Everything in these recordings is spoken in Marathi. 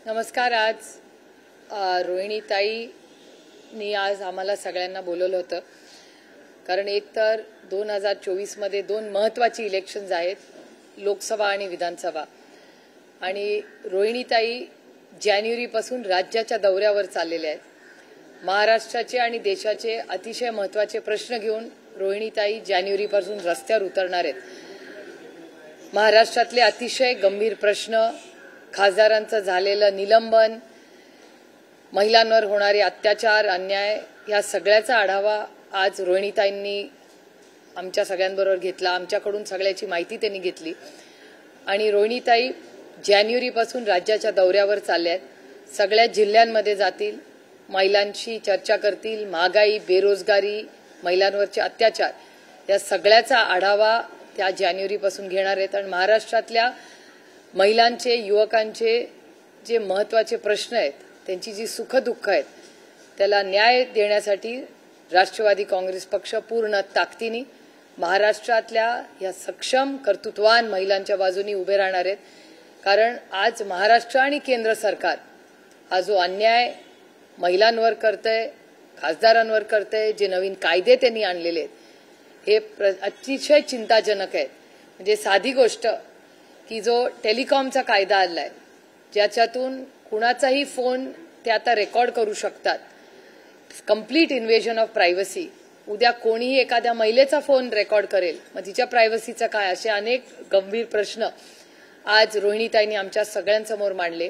नमस्कार. आज रोहिणीताईंनी आज आम्हाला सगळ्यांना बोलवलं होतं, कारण एक तर 2024 मध्ये दोन महत्त्वाची इलेक्शन्स आहेत, लोकसभा आणि विधानसभा. आणि रोहिणीताई जानेवारीपासून राज्याच्या दौऱ्यावर चाललेल्या आहेत. महाराष्ट्राचे आणि देशाचे अतिशय महत्त्वाचे प्रश्न घेऊन रोहिणीताई जानेवारीपासून रस्त्यावर उतरणार आहेत. महाराष्ट्रातले अतिशय गंभीर प्रश्न, खासदारांचं झालेलं निलंबन, महिलांवर होणारे अत्याचार, अन्याय, या सगळ्याचा आढावा आज रोहिणीताईंनी आमच्या सगळ्यांबरोबर घेतला. आमच्याकडून सगळ्याची माहिती त्यांनी घेतली. आणि रोहिणीताई जानेवारीपासून राज्याच्या दौऱ्यावर चालल्या आहेत. सगळ्या जिल्ह्यांमध्ये जातील, महिलांशी चर्चा करतील. महागाई, बेरोजगारी, महिलांवरचे अत्याचार, या सगळ्याचा आढावा त्या जानेवारीपासून घेणार आहेत. आणि महाराष्ट्रातल्या महिलांचे, युवकांचे जे महत्त्वाचे प्रश्न आहेत, त्यांची जी सुखदुःख आहेत, त्याला न्याय देण्यासाठी राष्ट्रवादी काँग्रेस पक्ष पूर्ण ताकदीने महाराष्ट्रातल्या या सक्षम, कर्तृत्ववान महिलांच्या बाजूने उभे राहणार आहेत. कारण आज महाराष्ट्र आणि केंद्र सरकार हा जो अन्याय महिलांवर करतंय, खासदारांवर करतंय, जे नवीन कायदे त्यांनी आणलेले आहेत, हे अतिशय चिंताजनक आहे. म्हणजे साधी गोष्ट की जो टेलिकॉमचा कायदा आलाय, ज्याच्यातून कुणाचाही फोन ते आता रेकॉर्ड करू शकतात, कंप्लीट इन्व्हेजन ऑफ प्रायव्हसी. उद्या कोणीही एखाद्या महिलेचा फोन रेकॉर्ड करेल, मग तिच्या प्रायव्हसीचं काय, असे अनेक गंभीर प्रश्न आज रोहिणीताईंनी आमच्या सगळ्यांसमोर मांडले.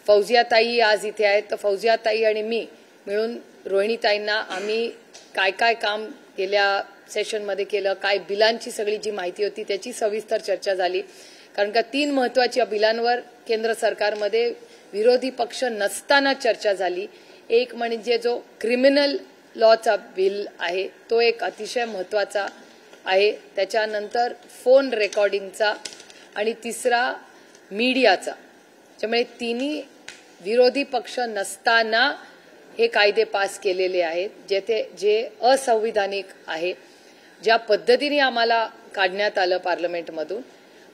फौजियाताई आज इथे आहेत, तर फौजियाताई आणि मी मिळून रोहिणीताईंना आम्ही काय काय काम गेल्या सेशनमध्ये केलं, काय बिलांची सगळी जी माहिती होती त्याची सविस्तर चर्चा झाली. कारण का 3 महत्त्वाच्या बिलांवर केंद्र सरकारमध्ये विरोधी पक्ष नसताना चर्चा झाली. एक म्हणजे जो क्रिमिनल लॉचा बिल आहे, तो एक अतिशय महत्त्वाचा आहे. त्याच्यानंतर फोन रेकॉर्डिंगचा आणि तिसरा मीडियाचा. त्यामुळे तिन्ही विरोधी पक्ष नसताना हे कायदे पास केलेले आहेत, जे असंविधानिक आहे. ज्या पद्धतीने आम्हाला काढण्यात आलं पार्लमेंटमधून,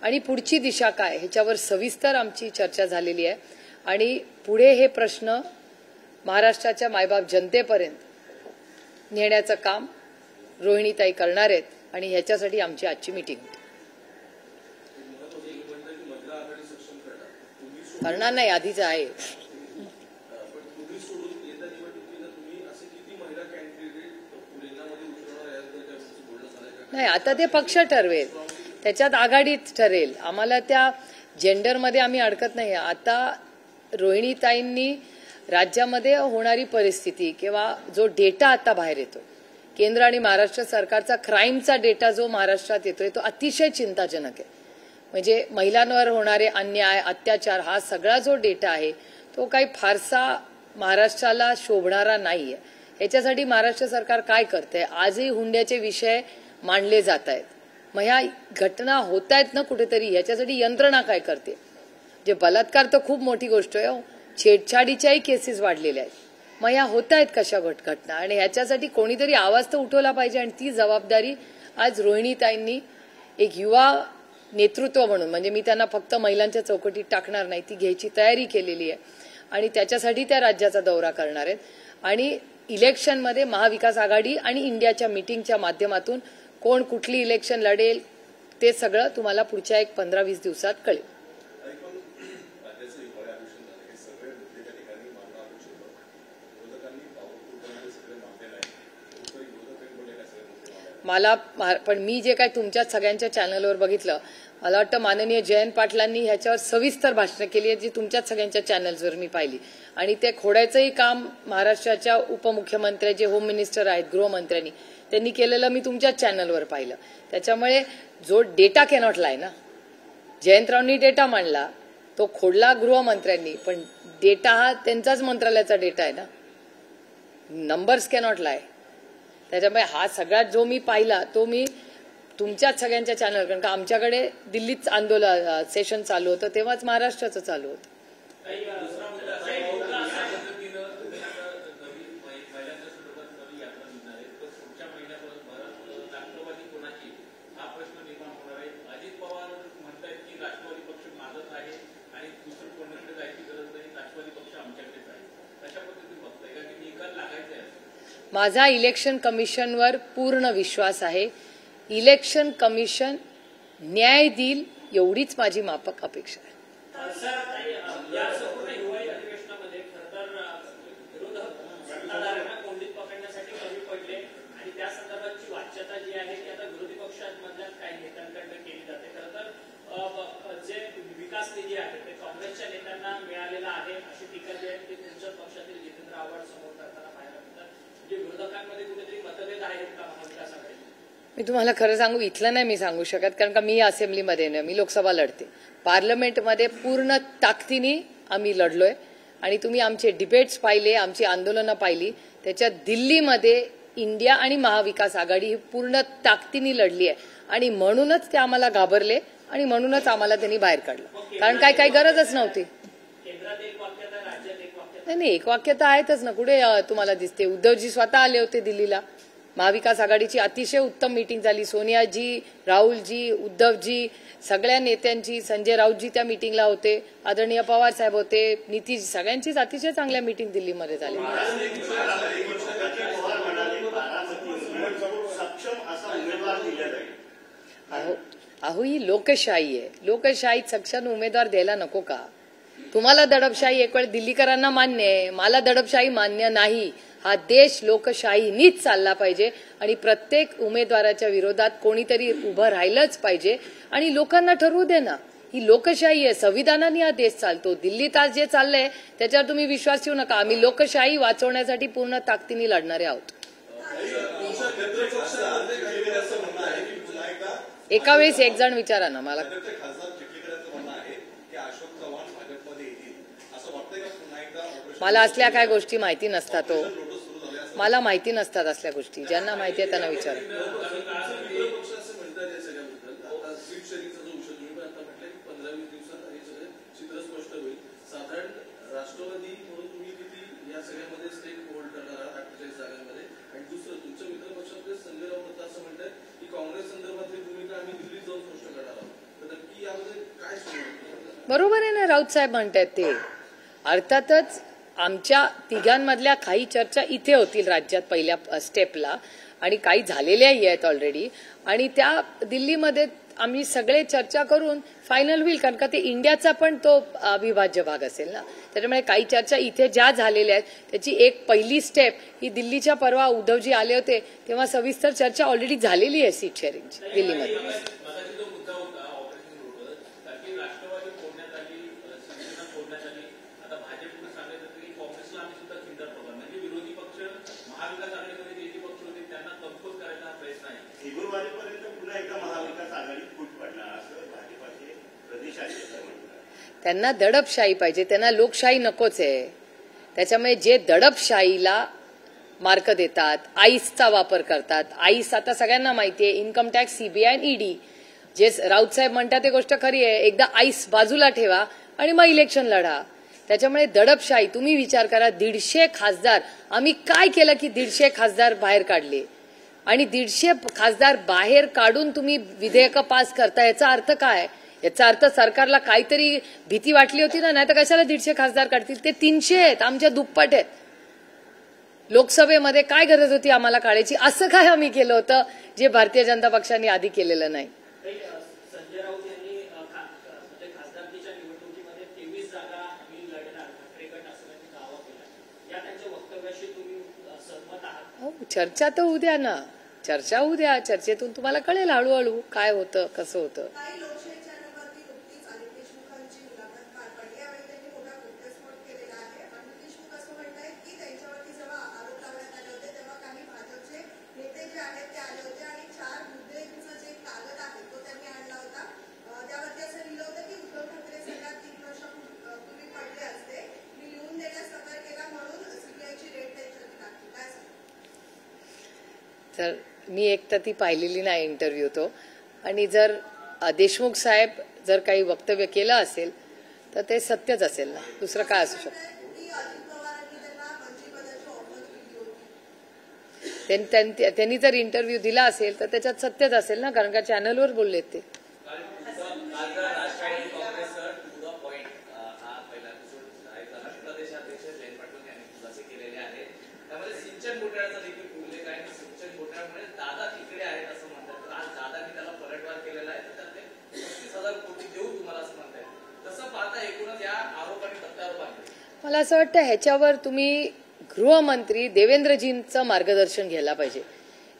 आणि पुढची दिशा काय, ह्याच्यावर सविस्तर आमची चर्चा झालेली आहे. आणि पुढे हे प्रश्न महाराष्ट्राच्या मायबाप जनतेपर्यंत नेण्याचं काम रोहिणीताई करणार आहेत. आणि ह्याच्यासाठी आमची आजची मीटिंग होती. करणार नाही, आधीच आहे. नाही, आता ते पक्ष ठरवेल, त्याच्यात आघाडीत ठरेल. आम्हाला त्या जेंडरमध्ये आम्ही अडकत नाही. आता रोहिणीताईंनी राज्यामध्ये होणारी परिस्थिती किंवा जो डेटा आता बाहेर येतो, केंद्र आणि महाराष्ट्र सरकारचा क्राईमचा डेटा जो महाराष्ट्रात येतोय, तो अतिशय चिंताजनक आहे. म्हणजे महिलांवर होणारे अन्याय, अत्याचार, हा सगळा जो डेटा आहे, तो काही फारसा महाराष्ट्राला शोभणारा नाहीये. याच्यासाठी महाराष्ट्र सरकार काय करतंय, आजही हुंड्याचे विषय मांडले जात आहेत. मग ह्या घटना होत आहेत ना कुठेतरी, ह्याच्यासाठी यंत्रणा काय करते. जे बलात्कार तर खूप मोठी गोष्ट आहे, छेडछाडीच्याही केसेस वाढलेल्या आहेत. मग ह्या होत आहेत कशा घटना, आणि ह्याच्यासाठी कोणीतरी आवाज तर उठवला पाहिजे. आणि ती जबाबदारी आज रोहिणीताईंनी एक युवा नेतृत्व म्हणून, म्हणजे मी त्यांना फक्त महिलांच्या चौकटीत टाकणार नाही, ती घ्यायची तयारी केलेली आहे. आणि त्याच्यासाठी त्या राज्याचा दौरा करणार आहेत. आणि इलेक्शनमध्ये महाविकास आघाडी आणि इंडियाच्या मीटिंगच्या माध्यमातून कोण कुठली इलेक्शन लढेल, ते सगळं तुम्हाला पुढच्या 15-20 दिवसात कळेल. पण मी जे काय तुमच्या सगळ्यांच्या चॅनलवर बघितलं, मला वाटतं माननीय जयंत पाटलांनी ह्याच्यावर सविस्तर भाषणं केली आहेत, जी तुमच्याच सगळ्यांच्या चॅनल्सवर मी पाहिली. आणि ते खोडायचंही काम महाराष्ट्राच्या उपमुख्यमंत्री, जे होम मिनिस्टर आहेत, गृहमंत्र्यांनी, त्यांनी केलेलं मी तुमच्याच चॅनलवर पाहिलं. त्याच्यामुळे जो डेटा कॅनॉट लाय ना, जयंतरावांनी डेटा मांडला, तो खोडला गृहमंत्र्यांनी, पण डेटा हा त्यांचाच मंत्रालयाचा डेटा आहे ना, नंबर्स कॅनॉट लाय. त्याच्यामुळे हा सगळ्यात जो मी पाहिला तो मी तुमच्याच सगळ्यांच्या चॅनल, कारण का आमच्याकडे दिल्लीत आंदोलन सेशन चालू होतं, तेव्हाच महाराष्ट्राचं चालू होतं. माझा इलेक्शन कमिशनवर पूर्ण विश्वास आहे. इलेक्शन कमिशन न्याय देईल एवढीच माझी माफक अपेक्षा आहे. विकास निधी आहे ते काँग्रेसच्या नेत्यांना मिळालेला आहे अशी टीका जी आहे ती तुमच्या पक्षातील जितेंद्र आव्हाड समोर करताना पाहायला मिळतात. म्हणजे विरोधकांमध्ये कुठेतरी मतभेद आहेत का महाविकास आघाडी? मी तुम्हाला खरं सांगू, इथलं नाही मी सांगू शकत, कारण का मी असेंब्लीमध्ये नाही, मी लोकसभा लढते. पार्लमेंटमध्ये पूर्ण ताकदीने आम्ही लढलोय आणि तुम्ही आमचे डिबेट्स पाहिले, आमची आंदोलनं पाहिली. त्याच्यात दिल्लीमध्ये इंडिया आणि महाविकास आघाडी ही पूर्ण ताकदीने लढली आहे आणि म्हणूनच ते आम्हाला घाबरले आणि म्हणूनच आम्हाला त्यांनी बाहेर काढलं. कारण काही गरजच नव्हती. नाही, एक वाक्यता आहेतच ना. कुठे तुम्हाला दिसते? उद्धवजी स्वतः आले होते दिल्लीला. महाविकास आघाडीची अतिशय उत्तम मीटिंग झाली. सोनियाजी, राहुलजी, उद्धवजी, सगळ्या नेत्यांची, संजय राऊतजी त्या मीटिंगला होते, आदरणीय पवार साहेब होते, नितीश, सगळ्यांचीच अतिशय चांगल्या मीटिंग दिल्लीमध्ये झाली. अहो ही लोकशाही आहे. लोकशाहीत सक्षम उमेदवार द्यायला नको का? तुम्हाला दडपशाही एक वेळ दिल्लीकरांना मान्य आहे, मला दडपशाही मान्य नाही. हा देश लोकशाहीनीच चालला पाहिजे आणि प्रत्येक उमेदवाराच्या विरोधात कोणीतरी उभं राहिलंच पाहिजे आणि लोकांना ठरवू दे ना. ही लोकशाही आहे, संविधानाने हा देश चालतो. दिल्लीत आज जे चाललंय त्याच्यावर तुम्ही विश्वास ठेवू नका. आम्ही लोकशाही वाचवण्यासाठी पूर्ण ताकदीने लढणारे आहोत. एका वेळेस एक जण विचारा ना मला. मला असल्या काय गोष्टी माहिती नसतात. मला माहिती नसतात असल्या गोष्टी. ज्यांना माहिती आहे त्यांना विचारा. राष्ट्रवादी म्हणून तुम्ही किती या सगळ्यामध्ये स्टेक होल्ड करणार आहात 48 जागांमध्ये? आणि दुसरं, तुमच्या मित्रपक्षामध्ये संजय राऊत असं म्हणतात की काँग्रेस संदर्भातली भूमिका आम्ही दिल्लीत जाऊन स्पष्ट करणार आहोत. तर नक्की यामध्ये काय सुरू? बरोबर आहे ना, राऊत साहेब म्हणतात ते. अर्थातच आमच्या तिघांमधल्या काही चर्चा इथे होतील राज्यात पहिल्या स्टेपला आणि काही झालेल्याही आहेत ऑलरेडी आणि त्या दिल्लीमध्ये आम्ही सगळे चर्चा करून फायनल होईल. कारण का ते इंडियाचा पण तो अविभाज्य भाग असेल ना. त्याच्यामुळे काही चर्चा इथे ज्या झालेल्या आहेत त्याची एक पहिली स्टेप ही दिल्लीच्या परवा उद्धवजी आले होते तेव्हा सविस्तर चर्चा ऑलरेडी झालेली आहे सीट शेअरिंगची दिल्लीमध्ये. त्यांना दडपशाही पाहिजे, त्यांना लोकशाही नकोच आहे. त्याच्यामुळे जे दडपशाहीला मार्क देतात, आईसचा वापर करतात. आईस आता सगळ्यांना माहिती आहे, इन्कम टॅक्स, सीबीआय आणि ईडी. जे राऊत साहेब म्हणतात ते गोष्ट खरी आहे. एकदा आईस बाजूला ठेवा आणि मग इलेक्शन लढा. त्याच्यामुळे दडपशाही, तुम्ही विचार करा, 150 खासदार आम्ही काय केलं की 150 खासदार बाहेर काढले आणि 150 खासदार बाहेर काढून तुम्ही विधेयक पास करता. याचा अर्थ काय? याचा अर्थ सरकारला काहीतरी भीती वाटली होती ना. नाही तर कशाला 150 खासदार काढतील? ते 300 आहेत, आमच्या दुप्पट आहेत. लोकसभेमध्ये काय गरज होती आम्हाला काढायची? असं काय आम्ही केलं होतं जे भारतीय जनता पक्षाने आधी केलेलं नाही. संजय राऊत यांनी खासदारकीच्या निवडणुकीमध्ये 23 जागा आम्ही लढणार ठाकरेगट असं त्यांनी दावा केला. या त्यांच्या वक्तव्याशी तुम्ही सहमत आहात? हो, चर्चा तर होऊ द्या ना. चर्चा होऊ द्या. चर्चेतून तुम्हाला कळेल हळूहळू काय होतं, कसं होतं. तर मी एक तर ती पाहिलेली नाही इंटरव्ह्यू तो. आणि जर देशमुख साहेब जर काही वक्तव्य केलं असेल तर ते सत्यच असेल ना. दुसरं काय असू शकतं? त्यांनी जर इंटरव्ह्यू दिला असेल तर त्याच्यात सत्यच असेल ना, कारण का चॅनलवर बोललेत ते. प्रदेशाध्यक्ष जयंत पाटील यांनी खुलासे केलेले आहेत. त्यामध्ये सिंचन घोटाळ्याचा देखील मला असं वाटतं ह्याच्यावर तुम्ही गृहमंत्री देवेंद्रजींचं मार्गदर्शन घ्यायला पाहिजे,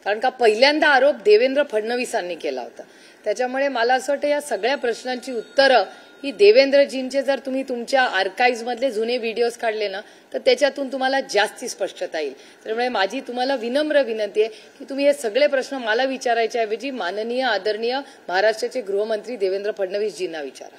कारण का पहिल्यांदा आरोप देवेंद्र फडणवीसांनी केला होता. त्याच्यामुळे मला असं वाटतं या सगळ्या प्रश्नांची उत्तरं ही देवेंद्रजींचे जर तुम्ही तुमच्या आर्काइव्ह मधले जुने व्हिडिओज काढले ना तर त्याच्यातून तुम्हाला जास्ती स्पष्टता येईल. त्यामुळे माझी तुम्हाला विनम्र विनंती आहे की तुम्ही हे सगळे प्रश्न मला विचारायच्या ऐवजी माननीय आदरणीय महाराष्ट्राचे गृहमंत्री देवेंद्र फडणवीसजींना विचारा.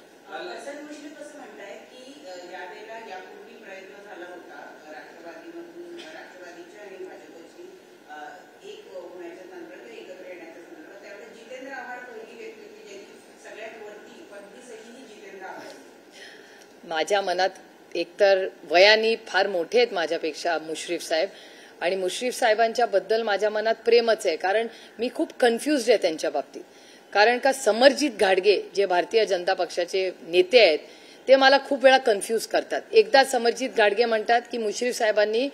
माझ्या मनात एकतर वयाने फार मोठे आहेत माझ्यापेक्षा मुश्रीफ साहेब, आणि मुश्रीफ साहेबांच्या बद्दल माझ्या मनात प्रेमच आहे, कारण मी खूप कन्फ्युज्ड आहे त्यांच्या बाबतीत. कारण का समरजित घाटगे जे भारतीय जनता पक्षाचे नेते आहेत ते मला खूप वेळा कन्फ्यूज करतात. एकदा समरजित घाटगे म्हणतात की मुश्रीफ साहेबांनी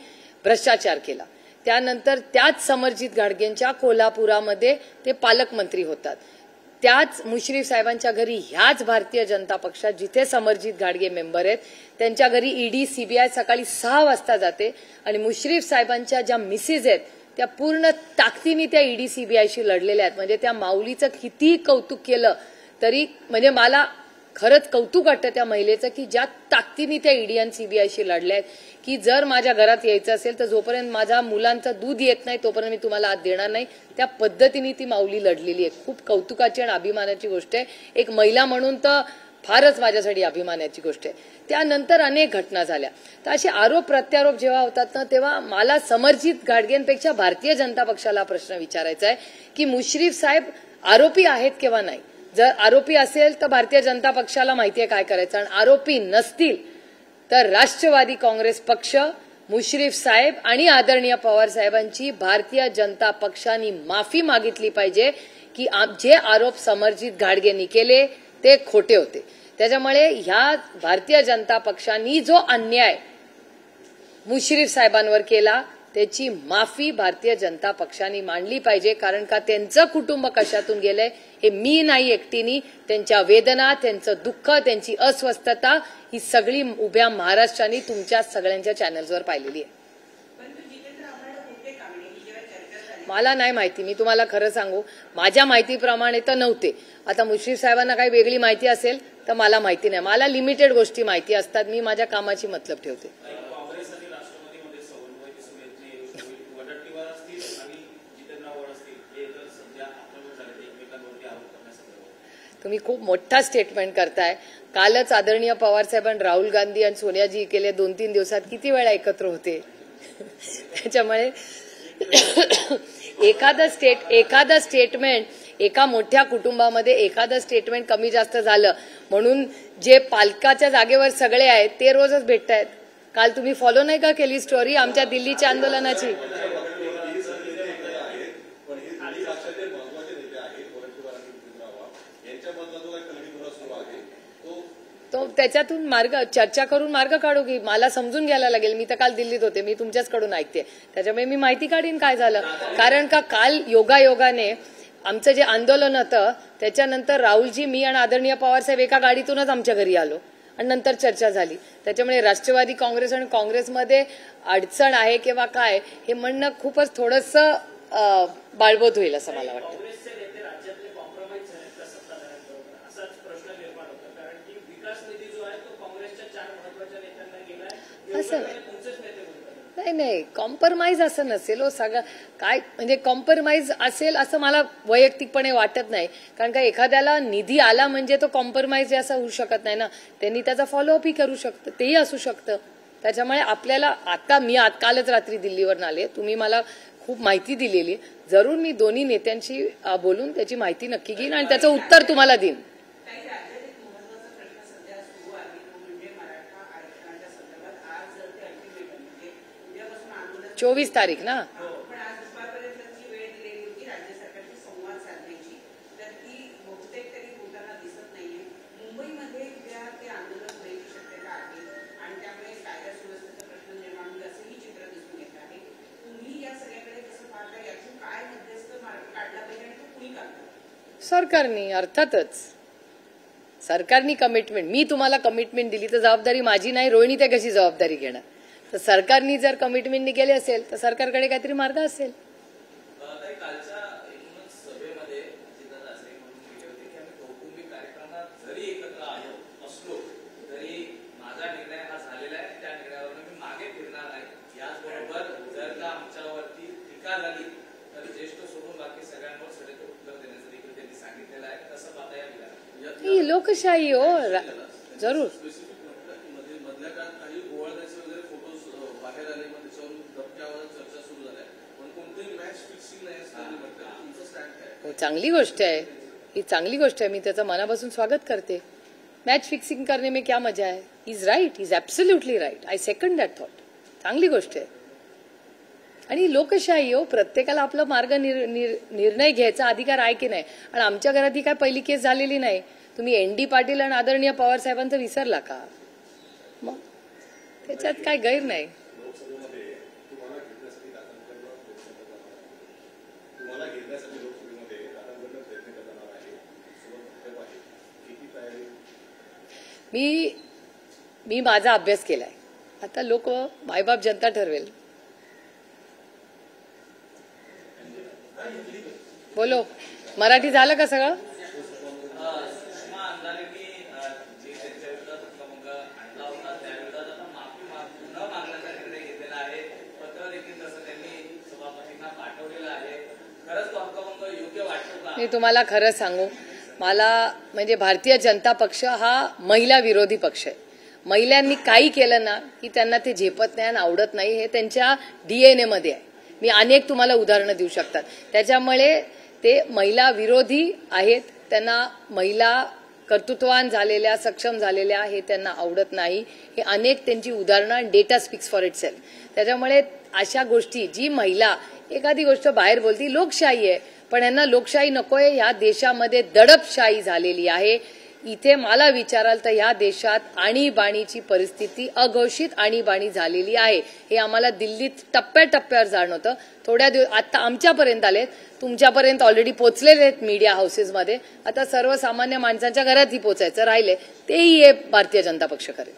भ्रष्टाचार केला, त्यानंतर त्याच समरजित घाटगेंच्या कोल्हापुरामध्ये ते पालकमंत्री होतात. त्याच मुश्रीफ साहेबांच्या घरी ह्याच भारतीय जनता पक्षात जिथे समरजित घाटगे मेंबर आहेत त्यांच्या घरी ईडी सीबीआय सकाळी 6 वाजता जाते, आणि मुश्रीफ साहेबांच्या ज्या मिसेस आहेत त्या पूर्ण ताकदीने त्या ईडी सीबीआयशी लढलेल्या आहेत. म्हणजे त्या माऊलीचं कितीही कौतुक केलं तरी म्हणजे मला खरंच कौतुक वाटतं त्या महिलेचं की ज्या ताकदीने त्या ईडी आणि सीबीआयशी लढल्या आहेत की जर माझ्या घरात यायचं असेल तर जोपर्यंत माझ्या मुलांचं दूध येत नाही तोपर्यंत मी तुम्हाला आत देणार नाही. त्या पद्धतीने ती माऊली लढलेली आहे. खूप कौतुकाची आणि अभिमानाची गोष्ट आहे. एक महिला म्हणून तर फारच माझ्यासाठी अभिमानाची गोष्ट आहे. त्यानंतर अनेक घटना झाल्या. तर असे आरोप प्रत्यारोप जेव्हा होतात ना तेव्हा मला समरजित घाटगेंपेक्षा भारतीय जनता पक्षाला प्रश्न विचारायचा आहे की मुश्रीफ साहेब आरोपी आहेत किंवा नाही. जर आरोपी असेल तर भारतीय जनता पक्षाला माहिती आहे काय करायचं, आणि आरोपी नसतील तर राष्ट्रवादी काँग्रेस पक्ष, मुश्रीफ साहेब आणि आदरणीय पवार साहेबांची भारतीय जनता पक्षाने माफी मागितली पाहिजे की जे आरोप समरजित घाटगेंनी केले ते खोटे होते. त्याच्यामुळे ह्या भारतीय जनता पक्षाने जो अन्याय मुश्रीफ साहेबांवर केला त्याची माफी भारतीय जनता पक्षाने मांडली पाहिजे. कारण का त्यांचं कुटुंब कशातून गेलंय हे मी नाही एकटीनी, त्यांच्या वेदना, त्यांचं दुःख, त्यांची अस्वस्थता ही सगळी उभ्या महाराष्ट्राने तुमच्या सगळ्यांच्या चॅनल्सवर पाहिलेली आहे. मला नाही माहिती, मी तुम्हाला खरं सांगू, माझ्या माहितीप्रमाणे तर नव्हते. आता मुश्रीफ साहेबांना काही वेगळी माहिती असेल तर मला माहिती नाही. मला लिमिटेड गोष्टी माहिती असतात. मी माझ्या कामाची मतलब ठेवते. तुम्ही खूप मोठा स्टेटमेंट करताय. कालच आदरणीय पवार साहेब आणि राहुल गांधी आणि सोनियाजी गेले 2-3 दिवसात किती वेळा एकत्र होते. त्याच्यामुळे एखादं स्टेटमेंट एका मोठ्या कुटुंबामध्ये एखादं स्टेटमेंट कमी जास्त झालं म्हणून जे पालकाच्या जागेवर सगळे आहेत ते रोजच भेटतायत. काल तुम्ही फॉलो नाही का केली स्टोरी आमच्या दिल्लीच्या आंदोलनाची? तो त्याच्यातून मार्ग चर्चा करून मार्ग काढू की मला समजून घ्यायला लागेल. मी तर काल दिल्लीत होते, मी तुमच्याचकडून ऐकते, त्याच्यामुळे मी माहिती काढीन काय झालं. कारण का काल योगायोगाने आमचं जे आंदोलन होतं त्याच्यानंतर राहुलजी, मी आणि आदरणीय पवार साहेब एका गाडीतूनच आमच्या घरी आलो आणि नंतर चर्चा झाली. त्याच्यामुळे राष्ट्रवादी काँग्रेस आणि काँग्रेसमध्ये अडचण आहे किंवा काय हे म्हणणं खूपच थोडंसं बाळबोध होईल असं मला वाटतं. असं नाही कॉम्प्रोमाइज असं नसेल. सगळं काय म्हणजे कॉम्प्रोमाइज असेल असं मला वैयक्तिकपणे वाटत नाही. कारण का एखाद्याला निधी आला म्हणजे तो कॉम्प्रोमाइज असं होऊ शकत नाही ना. त्यांनी त्याचा फॉलोअपही करू शकतं, तेही असू शकतं. त्याच्यामुळे आपल्याला आता मी कालच रात्री दिल्लीवरून आले, तुम्ही मला खूप माहिती दिलेली, जरूर मी दोन्ही नेत्यांशी बोलून त्याची माहिती नक्की घेईन आणि त्याचं उत्तर तुम्हाला देईन. 24 तारीख ना. सरकारने अर्थातच सरकारनी कमिटमेंट, मी तुम्हाला कमिटमेंट दिली तर जबाबदारी माझी नाही, रोहिणी ते कशी जबाबदारी घेणार? तर सरकारनी जर कमिटमेंट केली असेल तर सरकारकडे काहीतरी मार्ग असेल. ताई, कालच्या एकूणच सभेमध्ये अजितदादा असं म्हणून गेले होते की आम्ही कौटुंबिक कार्यक्रमात जरी एकत्र आलो असलो तरी माझा निर्णय हा झालेला आहे, त्या निर्णयावर मी मागे फिरणार नाही. याचबरोबर जर का आमच्यावरती टीका झाली तर ज्येष्ठ सोडून बाकी सगळ्यांवर सडेतोड उत्तर देण्याचं देखील त्यांनी सांगितलेलं आहे. कसं पाहता या ही लोकशाही हो, जरूर. मधल्या काळात काही गोवाळण्याचे वगैरे फोटोज बाहेर आले, मग त्याच्यावरून धक्क्यावर चर्चा सुरू झाल्या, पण कोणतेही मॅच फिक्सिंग नाही असं त्यांनी म्हटलं. तुमचं स्टँड काय? हो, चांगली गोष्ट आहे, ही चांगली गोष्ट आहे, मी त्याचं मनापासून स्वागत करते. मॅच फिक्सिंग करने में क्या मजा है? Is right, is absolutely right. I second that thought. चांगली गोष्ट आहे. आणि लोकशाही हो, प्रत्येकाला आपला मार्ग निर्णय घ्यायचा अधिकार आहे की नाही. आणि आमच्या घरात ही काय पहिली केस झालेली नाही. तुम्ही एन.डी. पाटील आणि आदरणीय पवार साहेबांचं विसरला का? मग त्याच्यात काय गैर नाही. मी माझा अभ्यास केलाय. आता लोक मायबाप जनता ठरवेल. बोलो, मराठी झालं का सगळं? मी तुम्हाला खरं सांगू, मला म्हणजे भारतीय जनता पक्ष हा महिला विरोधी पक्ष आहे. महिलांनी काही केलं ना की त्यांना ते झेपत नाही आणि आवडत नाही, हे त्यांच्या डीएनए मध्ये आहे. मी अनेक तुम्हाला उदाहरणं देऊ शकतात. त्याच्यामुळे ते महिला विरोधी आहेत. त्यांना महिला कर्तृत्ववान झालेल्या, सक्षम झालेल्या हे त्यांना आवडत नाही. हे अनेक त्यांची उदाहरणं, डेटा स्पीक्स फॉर इटसेल्फ. त्याच्यामुळे अशा गोष्टी, जी महिला एखादी गोष्ट बाहेर बोलती, लोकशाही आहे, पण यांना लोकशाही नकोय. ह्या देशामध्ये दडपशाही झालेली आहे. इथे मला विचाराल तर ह्या देशात आणीबाणीची परिस्थिती, अघोषित आणीबाणी झालेली आहे. हे आम्हाला दिल्लीत टप्प्याटप्प्यावर जाणवतं. थोड्या दिवस आता आमच्यापर्यंत आलेत, तुमच्यापर्यंत ऑलरेडी पोहोचलेले आहेत मीडिया हाऊसेसमध्ये. आता सर्वसामान्य माणसांच्या घरातही पोहोचायचं राहिले, तेही हे भारतीय जनता पक्ष करेल.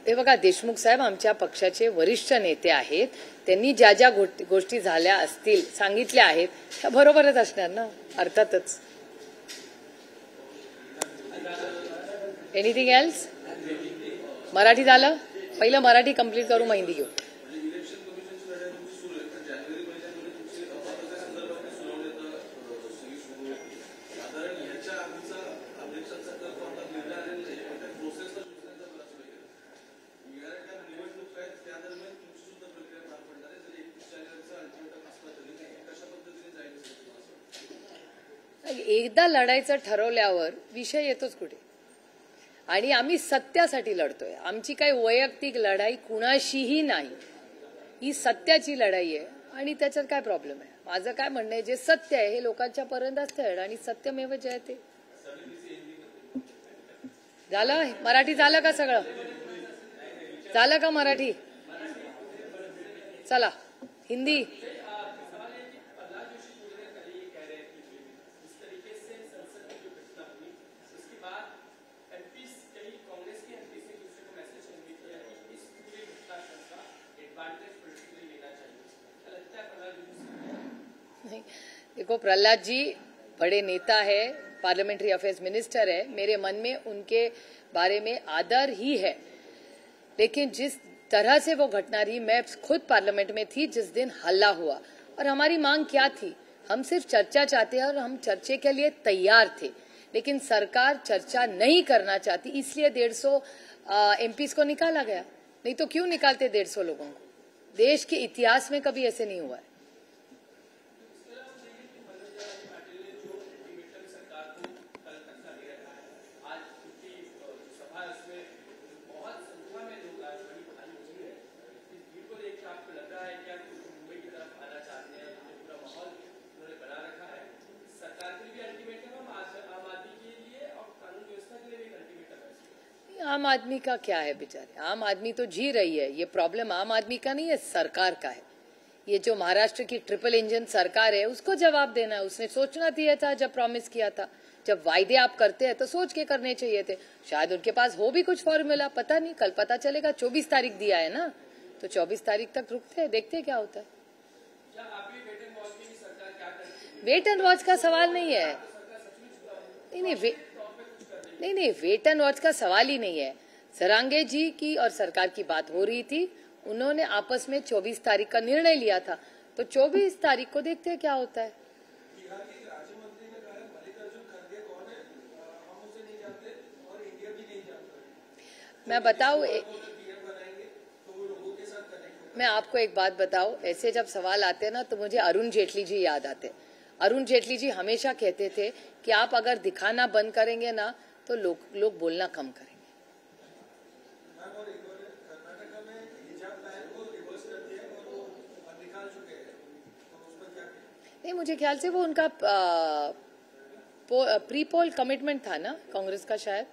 हे बघा, देशमुख साहेब आमच्या पक्षाचे वरिष्ठ नेते आहेत. त्यांनी ज्या ज्या गोष्टी झाल्या असतील, सांगितल्या आहेत, त्या बरोबरच असणार ना, अर्थातच. Anything else? मराठी झालं? पहिलं मराठी कंप्लीट करू, मग हिंदी घेऊ. एकदा लढायचं ठरवल्यावर विषय येतोच कुठे. आणि आम्ही सत्यासाठी लढतोय. आमची काही वैयक्तिक लढाई कुणाशीही नाही. ही सत्याची लढाई आहे आणि त्याच्यात काय प्रॉब्लेम आहे? माझं काय म्हणणं आहे, जे सत्य आहे हे लोकांच्या पर्यंत असतं आणि सत्यमेव जयते. झालं? मराठी झालं का सगळं? झालं का मराठी? चला हिंदी. देखो, प्रहलाद जी बड़े नेता है, पार्लियामेंट्री अफेयर्स मिनिस्टर है. मेरे मन में उनके बारे में आदर ही है. लेकिन जिस तरह से वो घटना रही, मैं खुद पार्लियामेंट में थी जिस दिन हल्ला हुआ, और हमारी मांग क्या थी? हम सिर्फ चर्चा चाहते हैं और हम चर्चे के लिए तैयार थे. लेकिन सरकार चर्चा नहीं करना चाहती, इसलिए 150 एमपीज को निकाला गया. नहीं तो क्यों निकालते 150 लोगों को? देश के इतिहास में कभी ऐसे नहीं हुआ है. आम आदमी का क्या है बेचारे, आम आदमी तो जी रही है। ये प्रॉब्लम आम आदमी का नहीं है, सरकार का है। ये जो महाराष्ट्र की ट्रिपल इंजन सरकार है उसको जवाब देना है। उसने सोचना दिया था जब प्रॉमिस किया था। जब वायदे आप करते हैं तो सोच के करने चाहिए थे। शायद उनके पास हो भी कुछ फॉर्मूला, पता नहीं, कल पता चलेगा। 24 तारीख दिया है ना, तो 24 तारीख तक रुकते हैं, देखते हैं क्या होता है। वेट एंड वॉच का सवाल नहीं है। नहीं, वेट एंड वॉच का सवाल ही नहीं है। सरांगे जी की और सरकार की बात हो रही थी, उन्होंने आपस में 24 तारीख का निर्णय लिया था, तो 24 तारीख को देखते हैं क्या होता है। मैं बताऊं, मैं आपको एक बात बताऊं, ऐसे जब सवाल आते हैं ना तो मुझे अरुण जेटली जी याद आते हैं। अरुण जेटली जी हमेशा कहते थे कि आप अगर दिखाना बंद करेंगे ना तो लोग बोलना कम करेंगे। नहीं, मुझे ख्याल से वो उनका प्री पोल कमिटमेंट था ना कांग्रेस का शायद।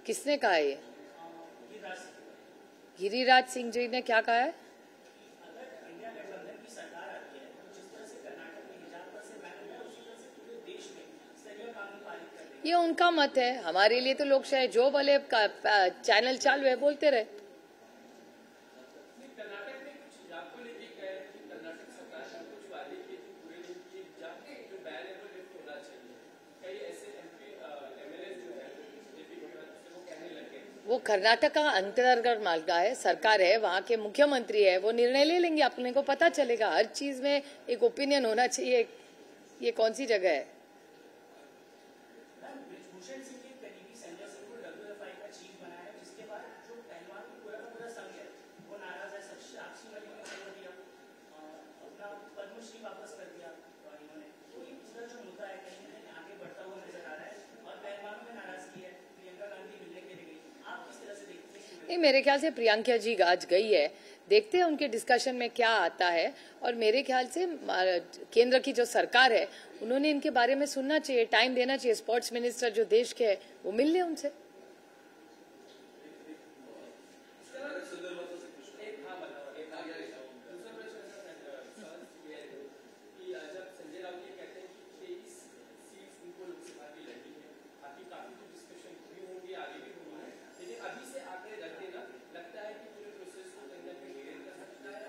किसने कहा ये? गिरिराज सिंह जी ने क्या कहा है? ये उनका मत है, हमारे लिए तो लोकशाही, जो बोले चैनल चालू है बोलते रहे। वो कर्नाटक का अंतर्गत मालका है, सरकार है, वहाँ के मुख्यमंत्री है, वो निर्णय ले लेंगे, अपने को पता चलेगा। हर चीज में एक ओपिनियन होना चाहिए। ये कौन सी जगह है? नहीं, मेरे ख्याल से प्रियंका जी आज गई है, देखते हैं उनके डिस्कशन में क्या आता है। और मेरे ख्याल से केंद्र की जो सरकार है उन्होंने इनके बारे में सुनना चाहिए, टाइम देना चाहिए। स्पोर्ट्स मिनिस्टर जो देश के है वो मिल ले उनसे।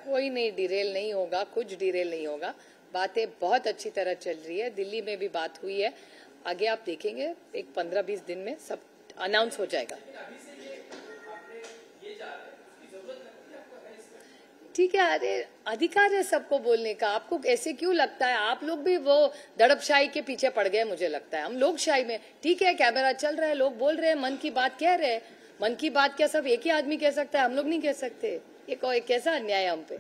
कोई नहीं डिरेल नहीं होगा, कुछ डिरेल नहीं होगा। बातें बहुत अच्छी तरह चल रही है, दिल्ली में भी बात हुई है। आगे आप देखेंगे एक 15-20 दिन में सब अनाउंस हो जाएगा। ठीक है, अरे अधिकार है सबको बोलने का। आपको ऐसे क्यों लगता है? आप लोग भी वो दड़पशाही के पीछे पड़ गए, मुझे लगता है। हम लोकशाही में ठीक है, कैमरा चल रहा है, लोग बोल रहे हैं, मन की बात कह रहे हैं। मन की बात क्या सब एक ही आदमी कह सकता है? हम लोग नहीं कह सकते। ये कैसा अन्याय है हम पे?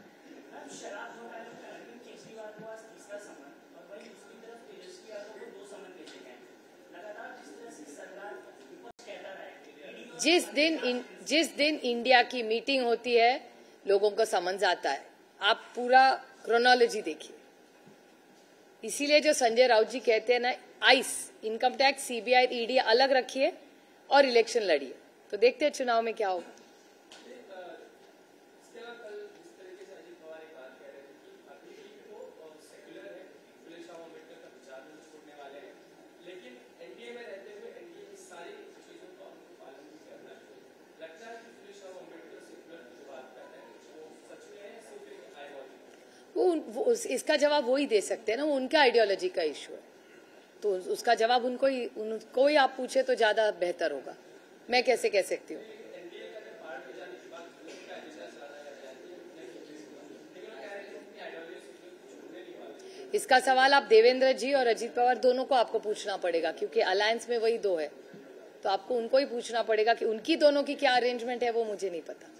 जिस दिन इंडिया की मीटिंग होती है लोगों को समझ आता है। आप पूरा क्रोनोलॉजी देखिए। इसीलिए जो संजय राउत जी कहते हैं ना, ice, income tax, CBI, ED अलग रखिए और इलेक्शन लड़िए, तो देखते हैं चुनाव में क्या होगा। वो इसका जवाब वो ही दे सकते हैं ना, वो उनका आइडियोलॉजी का इशू है, तो उसका जवाब उनको ही आप पूछे तो ज्यादा बेहतर होगा। मैं कैसे कह सकती हूँ? इसका सवाल आप देवेंद्र जी और अजीत पवार दोनों को आपको पूछना पड़ेगा, क्योंकि अलायंस में वही दो है, तो आपको उनको ही पूछना पड़ेगा कि उनकी दोनों की क्या अरेंजमेंट है, वो मुझे नहीं पता।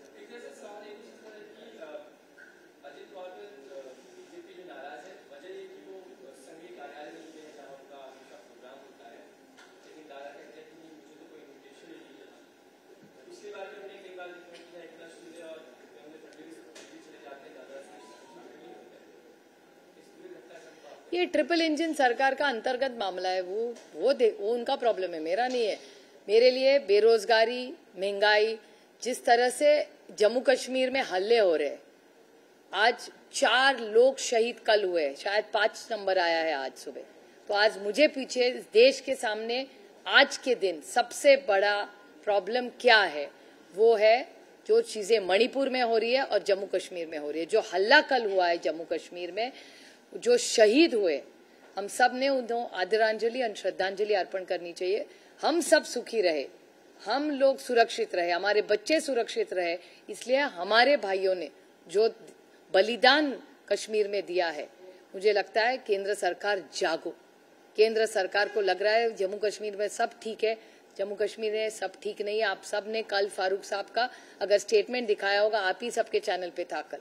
ये ट्रिपल इंजन सरकार का अंतर्गत मामला है, वो उनका प्रॉब्लम है, मेरा नहीं है। मेरे लिए बेरोजगारी, महंगाई, जिस तरह से जम्मू कश्मीर में हल्ले हो रहे, आज 4 लोग शहीद कल हुए, शायद 5 नंबर आया है आज सुबह। तो आज मुझे पीछे इस देश के सामने आज के दिन सबसे बड़ा प्रॉब्लम क्या है, वो है जो चीजें मणिपुर में हो रही है और जम्मू कश्मीर में हो रही है। जो हल्ला कल हुआ है जम्मू कश्मीर में, जो शहीद हुए, हम सब ने उन्हें आदरांजलि और श्रद्धांजलि अर्पण करनी चाहिए। हम सब सुखी रहे, हम लोग सुरक्षित रहे, हमारे बच्चे सुरक्षित रहे, इसलिए हमारे भाइयों ने जो बलिदान कश्मीर में दिया है, मुझे लगता है केंद्र सरकार जागो। केंद्र सरकार को लग रहा है जम्मू कश्मीर में सब ठीक है, जम्मू कश्मीर में सब ठीक नहीं है। आप सब ने कल फारूक साहब का अगर स्टेटमेंट दिखाया होगा, आप ही सबके चैनल पे था कल।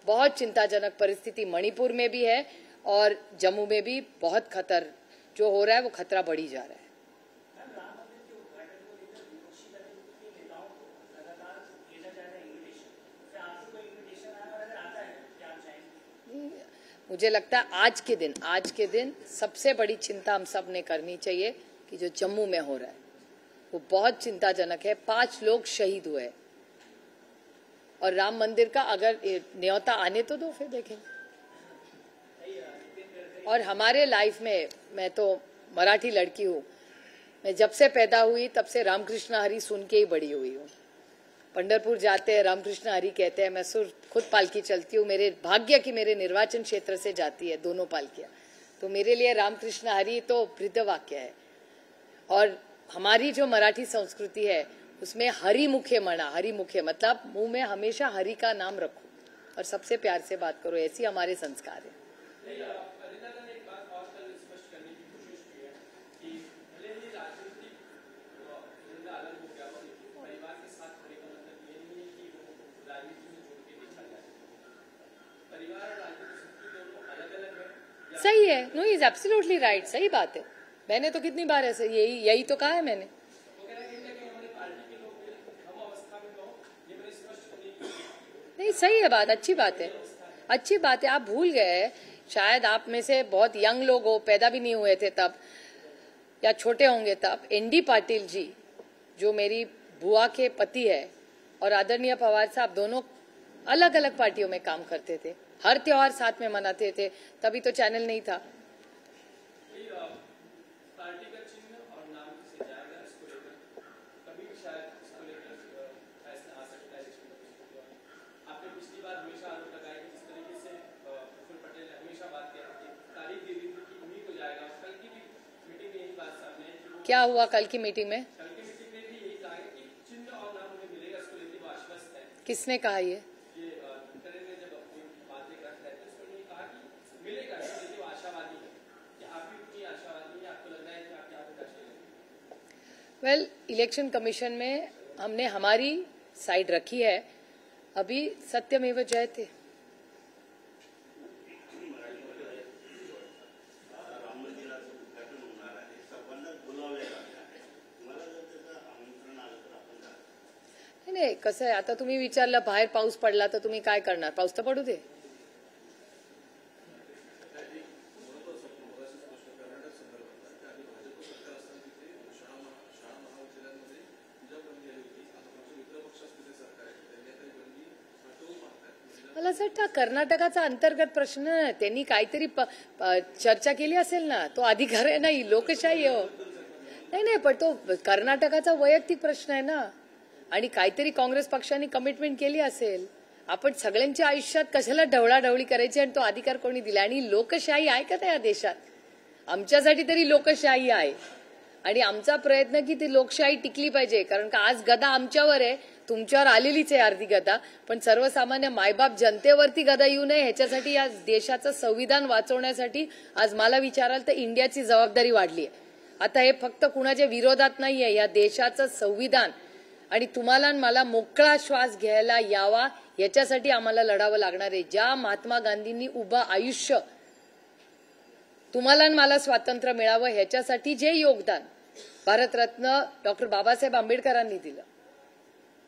बहुत चिंताजनक परिस्थिति मणिपुर में भी है और जम्मू में भी बहुत खतर जो हो रहा है, वो खतरा बढ़ी जा रहा है। मुझे लगता है आज के दिन सबसे बड़ी चिंता हम सब ने करनी चाहिए कि जो जम्मू में हो रहा है वो बहुत चिंताजनक है। 5 लोग शहीद हुए और राम मंदिर का अगर न्योता आने तो दो, फिर देखेंगे। और हमारे लाइफ में, मैं तो मराठी लड़की हूँ, मैं जब से पैदा हुई तब से रामकृष्ण हरी सुन के ही बड़ी हुई हूँ। पंढरपुर जाते हैं, रामकृष्ण हरी कहते हैं, मैं खुद पालकी चलती हूँ। मेरे भाग्य की मेरे निर्वाचन क्षेत्र से जाती है दोनों पालकियां, तो मेरे लिए रामकृष्ण हरी तो वृद्ध वाक्य है। और हमारी जो मराठी संस्कृति है उसमें हरि मुखे मना, हरि मुखे मतलब मुंह में हमेशा हरि का नाम रखो और सबसे प्यार से बात करो, ऐसी हमारे संस्कार है। सही है, नो इज एब्सोल्युटली राइट, सही बात है। मैंने तो कितनी बार ऐसे यही तो कहा है मैंने। नहीं, सही है बात, अच्छी बात है, अच्छी बात है। आप भूल गए, शायद आप में से बहुत यंग लोग हो, पैदा भी नहीं हुए थे तब या छोटे होंगे तब। एनडी पाटिल जी जो मेरी बुआ के पति है और आदरणीय पवार साहब दोनों अलग अलग पार्टियों में काम करते थे, हर त्योहार साथ में मनाते थे, तभी तो चैनल नहीं था। पार्टी का चिन्ह और नाम किसे जाएगा, इसको लेकर कभी शायद इसको लेकर फैसला आ सकता है। आपने पिछली बार हमेशा आरोप लगाया कि जिस तरीके से प्रफुल्ल पटेल ने हमेशा बात की तारीख दी थी कि उन्हीं को जाएगा। कल की भी मीटिंग में यही बात सामने है। क्या हुआ कल की मीटिंग में? कल की मीटिंग में भी यही कहा कि चिन्ह और नाम उन्हें मिलेगा, इसको लेकर वो आश्वस्त है। किसने कहा ये? वेल, इलेक्शन कमीशन में हमने हमारी साइड रखी है, अभी सत्यमेव जयते। नाही, कसं आहे, आता तुम्ही विचारलं बाहेर पाऊस पडला तर तुम्ही काय करणार? पाऊस तर पडू दे। मला असं वाटतं कर्नाटकाचा अंतर्गत प्रश्न नाही, त्यांनी काहीतरी चर्चा केली असेल ना, तो अधिकार आहे, नाही लोकशाही आहे हो। नाही, पण तो कर्नाटकाचा वैयक्तिक प्रश्न आहे ना, आणि काहीतरी काँग्रेस पक्षाने कमिटमेंट केली असेल। आपण सगळ्यांच्या आयुष्यात कशाला ढवळाढवळी करायची आणि तो अधिकार कोणी दिला? आणि लोकशाही आहे का त्या देशात? आमच्यासाठी तरी लोकशाही आहे आणि आमचा प्रयत्न की ती लोकशाही टिकली पाहिजे, कारण का आज गदा आमच्यावर आहे, तुमच्यावर आलेलीच आहे अर्धी गदा, पण सर्वसामान्य मायबाप जनतेवरती गदा येऊ नये ह्याच्यासाठी या देशाचं संविधान वाचवण्यासाठी आज मला विचाराल तर इंडियाची जबाबदारी वाढली आहे। आता हे फक्त कुणाच्या विरोधात नाहीये, या देशाचं संविधान आणि तुम्हाला मला मोकळा श्वास घ्यायला यावा याच्यासाठी आम्हाला लढावं लागणार आहे। ज्या महात्मा गांधींनी उभं आयुष्य तुम्हाला मला स्वातंत्र्य मिळावं ह्याच्यासाठी जे योगदान भारतरत्न डॉक्टर बाबासाहेब आंबेडकरांनी दिलं,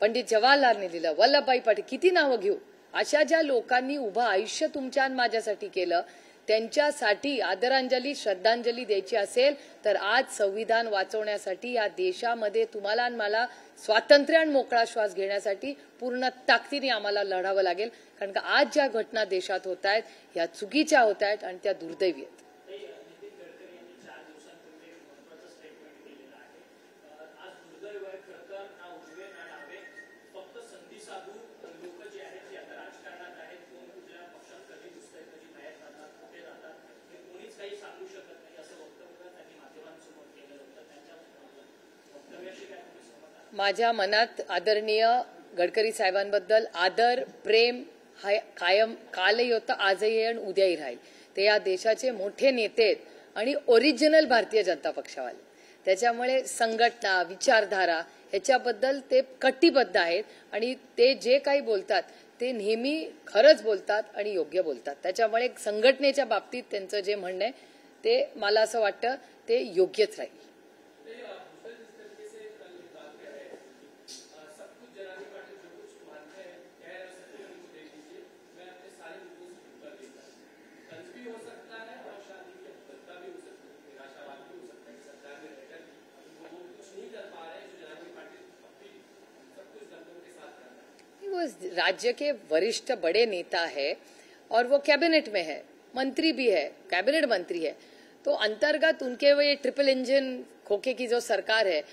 पंडित जवाहरलालने दिलं, वल्लभभाई पटेल, किती नावं घेऊ, अशा ज्या लोकांनी उभं आयुष्य तुमच्या आणि माझ्यासाठी केलं, त्यांच्यासाठी आदरांजली श्रद्धांजली द्यायची असेल तर आज संविधान वाचवण्यासाठी या देशामध्ये तुम्हाला आणि मला स्वातंत्र्य आणि मोकळा श्वास घेण्यासाठी पूर्ण ताकदीने आम्हाला लढावं लागेल. कारण का आज ज्या घटना देशात होत आहेत ह्या चुकीच्या होत आहेत आणि त्या दुर्दैवी आहेत. नितीन गडकरी यांनी 4 दिवसांपूर्वी एक महत्त्वाचं स्टेटमेंट दिलेलं आहे. आज दुर्दैव आहे खरं तर ना उजवे ना डावे फक्त संधी साधू लोक जे आहेत ते आता राजकारणात आहेत. कोण कुठल्या पक्षात कधी घुसतंय कधी बाहेर जातात कुठे जातात हे कोणीच काही सांगू शकत नाही असं वक्तव्य त्यांनी माध्यमांसमोर केलं होतं. त्यांच्या वक्तव्याशी काय तुम्ही सहमत आहात? माझ्या मनात आदरणीय गडकरी साहेबांबद्दल आदर प्रेम कायम कालही होतं आजही आणि उद्याही राहील. ते या देशाचे मोठे नेते आहेत आणि ओरिजिनल भारतीय जनता पक्षावाले. त्याच्यामुळे संघटना विचारधारा ह्याच्याबद्दल ते कटिबद्ध आहेत आणि ते जे काही बोलतात ते नेहमी खरंच बोलतात आणि योग्य बोलतात. त्याच्यामुळे संघटनेच्या बाबतीत त्यांचं जे म्हणणं आहे ते मला असं वाटतं ते योग्यच राहील. वो राज्य के वरिष्ठ बड़े नेता है और वो कैबिनेट में है, मंत्री भी है, कैबिनेट मंत्री है. तो अंतर्गत उनके वो ये ट्रिपल इंजन खोखे की जो सरकार है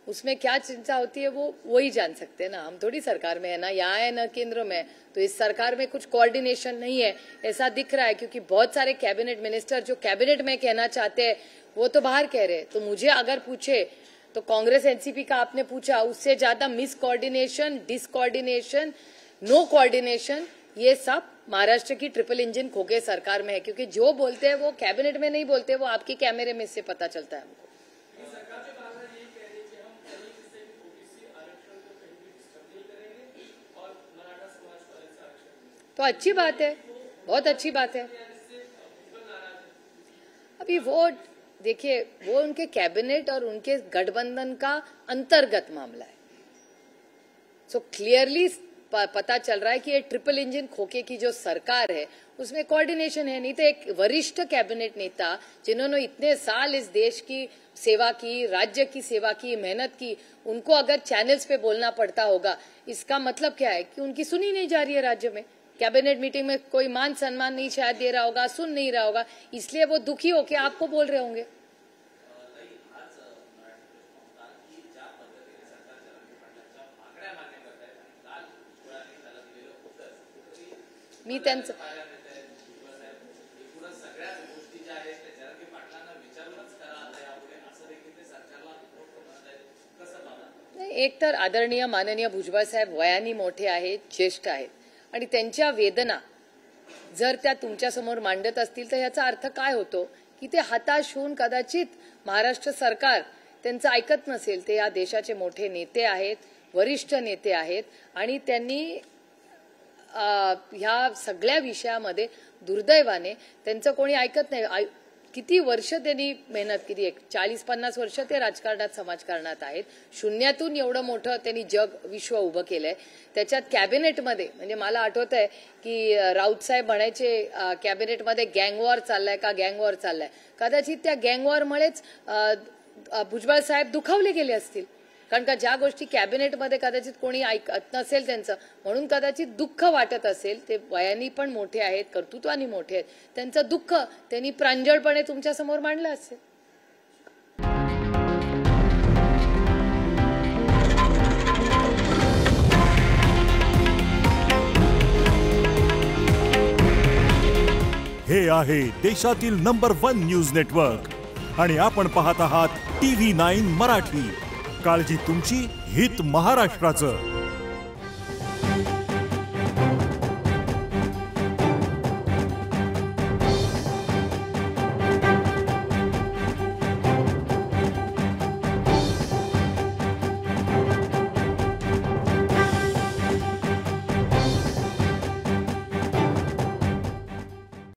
उसमें क्या चिंता होती है वो वही जान सकते हैं ना. हम थोड़ी सरकार में है ना, यहाँ है ना केंद्र में. तो इस सरकार में कुछ कोऑर्डिनेशन नहीं है ऐसा दिख रहा है क्योंकि बहुत सारे कैबिनेट मिनिस्टर जो कैबिनेट में कहना चाहते हैं वो तो बाहर कह रहे हैं. तो मुझे अगर पूछे तो कांग्रेस एनसीपी का आपने पूछा उससे ज्यादा मिस कोऑर्डिनेशन डिसकोऑर्डिनेशन नो कोऑर्डिनेशन ये सब महाराष्ट्र की ट्रिपल इंजन खोखे सरकार में है. क्योंकि जो बोलते हैं वो कैबिनेट में नहीं बोलते, वो आपके कैमरे में से पता चलता है हमको. तो अच्छी बात है, बहुत अच्छी बात है. अभी वो देखिए वो उनके कैबिनेट और उनके गठबंधन का अंतर्गत मामला है. सो क्लियरली पता चल रहा है कि ये ट्रिपल इंजन खोखे की जो सरकार है उसमें कोऑर्डिनेशन है. नहीं तो एक वरिष्ठ कैबिनेट नेता जिन्होंने इतने साल इस देश की सेवा की, राज्य की सेवा की, मेहनत की, उनको अगर चैनल्स पे बोलना पड़ता होगा इसका मतलब क्या है कि उनकी सुनी नहीं जा रही है राज्य में. कैबिनेट मीटिंग में कोई मान सम्मान नहीं शायद दे रहा होगा, सुन नहीं रहा होगा, इसलिए वो दुखी होकर आपको बोल रहे होंगे. मी त्यांचं एक तर आदरणीय माननीय भुजबळ साहेब वयाने मोठे आहेत, ज्येष्ठ आहेत आणि त्यांच्या वेदना जर त्या तुमच्यासमोर मांडत असतील तर याचा अर्थ काय होतो की ते हताश होऊन कदाचित महाराष्ट्र सरकार त्यांचं ऐकत नसेल. ते या देशाचे मोठे नेते आहेत, वरिष्ठ नेते आहेत आणि त्यांनी ह्या सगळ्या विषयामध्ये दुर्दैवाने त्यांचं कोणी ऐकत नाही. किती वर्ष त्यांनी मेहनत केली, 40-50 वर्ष ते राजकारणात समाजकारणात आहेत. शून्यातून एवढं मोठं त्यांनी जग विश्व उभं केलंय. त्याच्यात कॅबिनेटमध्ये म्हणजे मला आठवत आहे की राऊत साहेब म्हणायचे कॅबिनेटमध्ये गँगवॉर चाललाय का गँगवॉर चाललाय. कदाचित त्या गँगवॉरमुळेच भुजबळ साहेब दुखावले गेले असतील. कारण का ज्या गोष्टी कॅबिनेटमध्ये कदाचित कोणी ऐकत नसेल त्यांचं म्हणून कदाचित दुःख वाटत असेल. ते वयानी पण मोठे आहेत, कर्तृत्वानी मोठे आहेत, त्यांचं दुःख त्यांनी प्रांजळपणे तुमच्या समोर मांडलं असेल. हे आहे देशातील नंबर 1 न्यूज नेटवर्क आणि आपण पाहत आहात TV9 मराठी. काळजी तुमची, हित महाराष्ट्राचं.